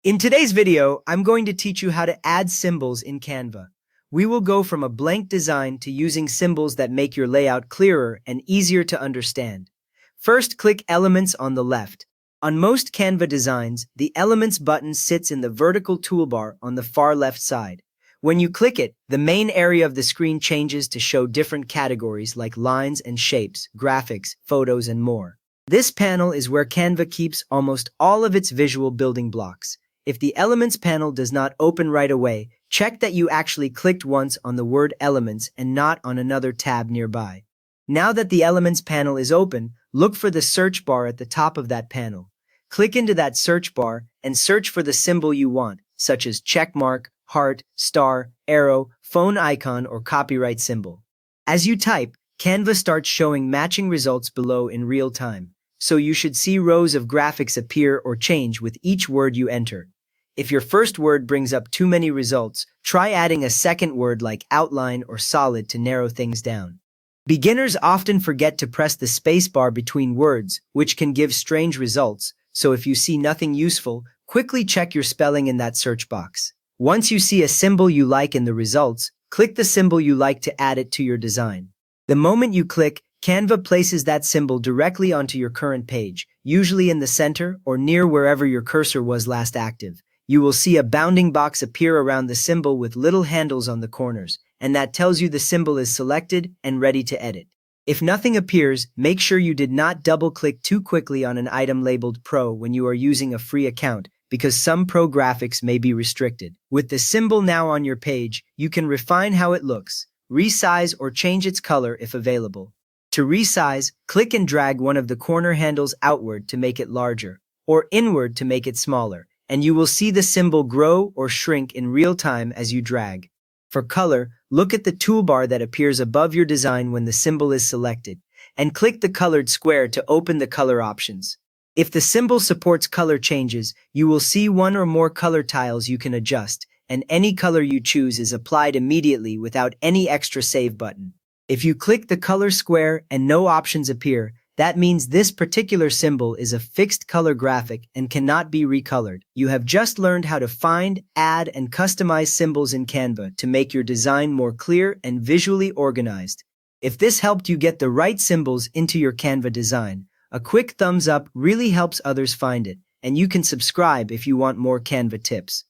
In today's video, I'm going to teach you how to add symbols in Canva. We will go from a blank design to using symbols that make your layout clearer and easier to understand. First, click Elements on the left. On most Canva designs, the Elements button sits in the vertical toolbar on the far left side. When you click it, the main area of the screen changes to show different categories like lines and shapes, graphics, photos, and more. This panel is where Canva keeps almost all of its visual building blocks. If the Elements panel does not open right away, check that you actually clicked once on the word Elements and not on another tab nearby. Now that the Elements panel is open, look for the search bar at the top of that panel. Click into that search bar and search for the symbol you want, such as checkmark, heart, star, arrow, phone icon, or copyright symbol. As you type, Canva starts showing matching results below in real time, so you should see rows of graphics appear or change with each word you enter. If your first word brings up too many results, try adding a second word like outline or solid to narrow things down. Beginners often forget to press the space bar between words, which can give strange results, so if you see nothing useful, quickly check your spelling in that search box. Once you see a symbol you like in the results, click the symbol you like to add it to your design. The moment you click, Canva places that symbol directly onto your current page, usually in the center or near wherever your cursor was last active. You will see a bounding box appear around the symbol with little handles on the corners, and that tells you the symbol is selected and ready to edit. If nothing appears, make sure you did not double-click too quickly on an item labeled Pro when you are using a free account, because some Pro graphics may be restricted. With the symbol now on your page, you can refine how it looks, resize or change its color if available. To resize, click and drag one of the corner handles outward to make it larger, or inward to make it smaller, and you will see the symbol grow or shrink in real time as you drag. For color, look at the toolbar that appears above your design when the symbol is selected, and click the colored square to open the color options. If the symbol supports color changes, you will see one or more color tiles you can adjust, and any color you choose is applied immediately without any extra save button. If you click the color square and no options appear, that means this particular symbol is a fixed color graphic and cannot be recolored. You have just learned how to find, add, and customize symbols in Canva to make your design more clear and visually organized. If this helped you get the right symbols into your Canva design, a quick thumbs up really helps others find it, and you can subscribe if you want more Canva tips.